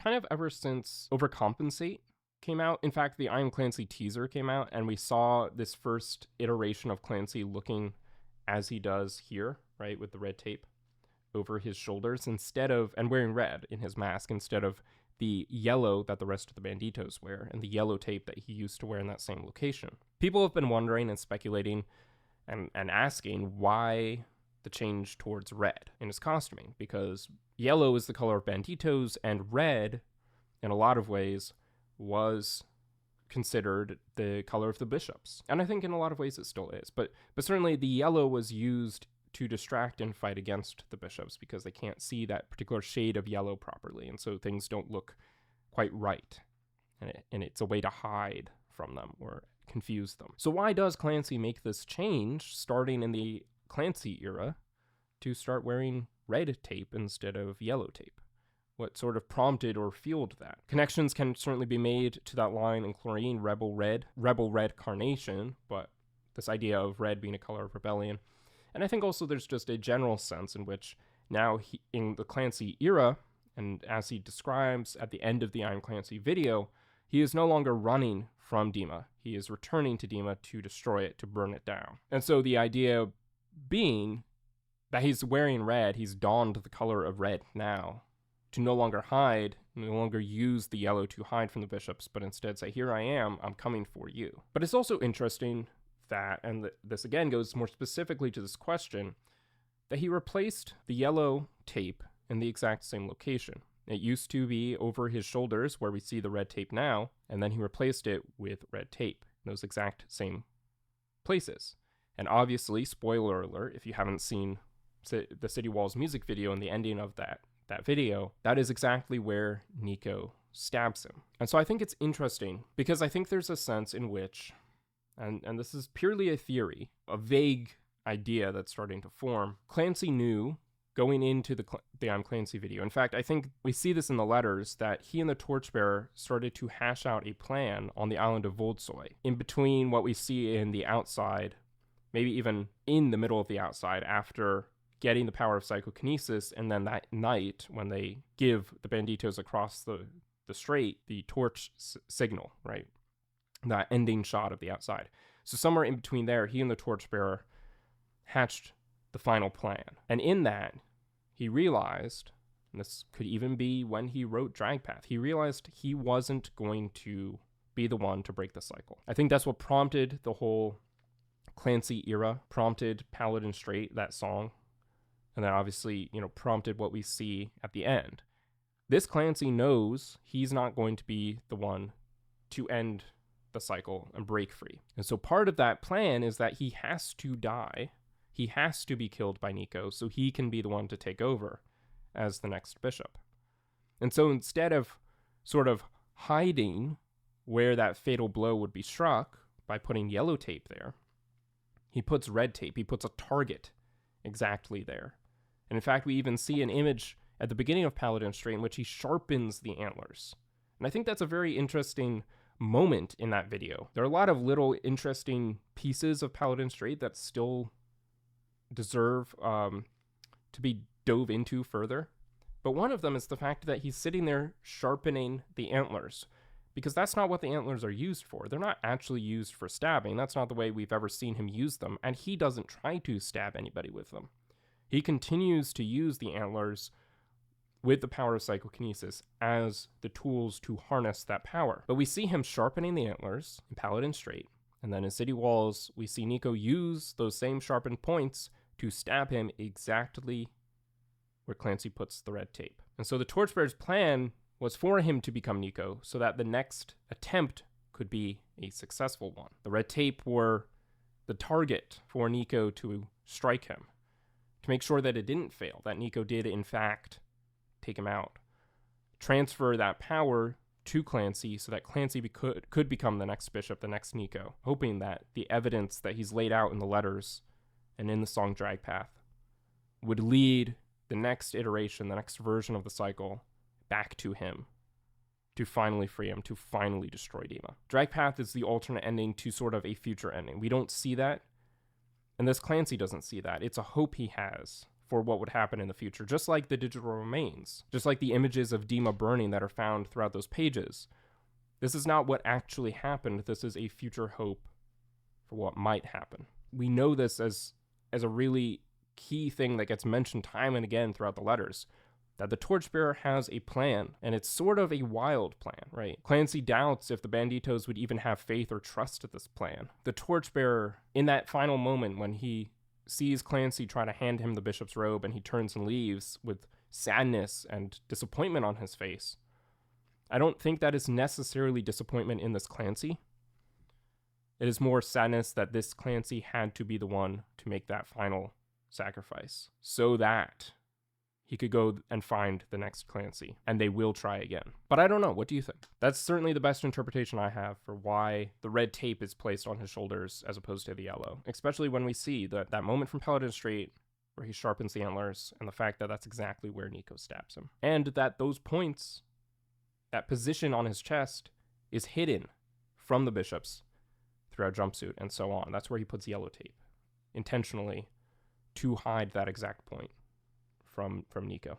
kind of ever since Overcompensate came out. In fact, the I Am Clancy teaser came out, and we saw this first iteration of Clancy looking as he does here, right, with the red tape over his shoulders and wearing red in his mask instead of the yellow that the rest of the Banditos wear and the yellow tape that he used to wear in that same location. People have been wondering and speculating and asking why the change towards red in his costuming, because yellow is the color of Banditos, and red, in a lot of ways, was considered the color of the bishops. And I think in a lot of ways it still is. But certainly the yellow was used to distract and fight against the bishops because they can't see that particular shade of yellow properly. And so things don't look quite right. And it's a way to hide from them or confuse them. So why does Clancy make this change starting in the Clancy era to start wearing red tape instead of yellow tape? What sort of prompted or fueled that? Connections can certainly be made to that line in Chlorine, Rebel Red Carnation, but this idea of red being a color of rebellion. And I think also there's just a general sense in which now in the Clancy era, and as he describes at the end of the I Am Clancy video, he is no longer running from Dima. He is returning to Dima to destroy it, to burn it down. And so the idea being that he's wearing red, he's donned the color of red now, to no longer hide, no longer use the yellow to hide from the bishops, but instead say, here I am, I'm coming for you. But it's also interesting that, and this again goes more specifically to this question, that he replaced the yellow tape in the exact same location. It used to be over his shoulders where we see the red tape now, and then he replaced it with red tape in those exact same places. And obviously, spoiler alert, if you haven't seen the City Walls music video and the ending of that video, that is exactly where Nico stabs him. And so I think it's interesting because I think there's a sense in which, and this is purely a theory, a vague idea that's starting to form, Clancy knew going into the I'm Clancy video. In fact, I think we see this in the letters that he and the Torchbearer started to hash out a plan on the island of Voltsoy. In between what we see in the outside, maybe even in the middle of the outside, after getting the power of psychokinesis, and then that night when they give the Banditos across the strait the torch signal, right? That ending shot of the outside. So somewhere in between there, he and the Torchbearer hatched the final plan. And in that, he realized, and this could even be when he wrote Dragpath, he realized he wasn't going to be the one to break the cycle. I think that's what prompted the whole Clancy era, prompted Paladin Strait, that song, and then obviously, prompted what we see at the end. This Clancy knows he's not going to be the one to end the cycle and break free. And so part of that plan is that he has to die. He has to be killed by Nico so he can be the one to take over as the next bishop. And so instead of sort of hiding where that fatal blow would be struck by putting yellow tape there, he puts red tape. He puts a target exactly there. And in fact, we even see an image at the beginning of Paladin Strait in which he sharpens the antlers. And I think that's a very interesting moment in that video. There are a lot of little interesting pieces of Paladin Strait that still deserve to be dove into further. But one of them is the fact that he's sitting there sharpening the antlers, because that's not what the antlers are used for. They're not actually used for stabbing. That's not the way we've ever seen him use them. And he doesn't try to stab anybody with them. He continues to use the antlers with the power of psychokinesis as the tools to harness that power. But we see him sharpening the antlers in Paladin Strait, and then in City Walls, we see Nico use those same sharpened points to stab him exactly where Clancy puts the red tape. And so the Torchbearer's plan was for him to become Nico so that the next attempt could be a successful one. The red tape were the target for Nico to strike him, to make sure that it didn't fail, that Nico did in fact take him out, transfer that power to Clancy so that Clancy could become the next bishop, the next Nico, hoping that the evidence that he's laid out in the letters and in the song Dragpath would lead the next iteration, the next version of the cycle back to him to finally free him, to finally destroy Dima. Dragpath is the alternate ending to sort of a future ending. We don't see that, and this Clancy doesn't see that. It's a hope he has for what would happen in the future, just like the digital remains, just like the images of Dima burning that are found throughout those pages. This is not what actually happened. This is a future hope for what might happen. We know this as a really key thing that gets mentioned time and again throughout the letters, that the Torchbearer has a plan, and it's sort of a wild plan, right? Clancy doubts if the Banditos would even have faith or trust in this plan. The Torchbearer, in that final moment when he sees Clancy try to hand him the bishop's robe and he turns and leaves with sadness and disappointment on his face, I don't think that is necessarily disappointment in this Clancy. It is more sadness that this Clancy had to be the one to make that final sacrifice so that he could go and find the next Clancy, and they will try again. But I don't know. What do you think? That's certainly the best interpretation I have for why the red tape is placed on his shoulders as opposed to the yellow, especially when we see that moment from Paladin Street where he sharpens the antlers, and the fact that that's exactly where Nico stabs him. And that those points, that position on his chest, is hidden from the bishops throughout Jumpsuit and so on. That's where he puts yellow tape, intentionally, to hide that exact point from Nico.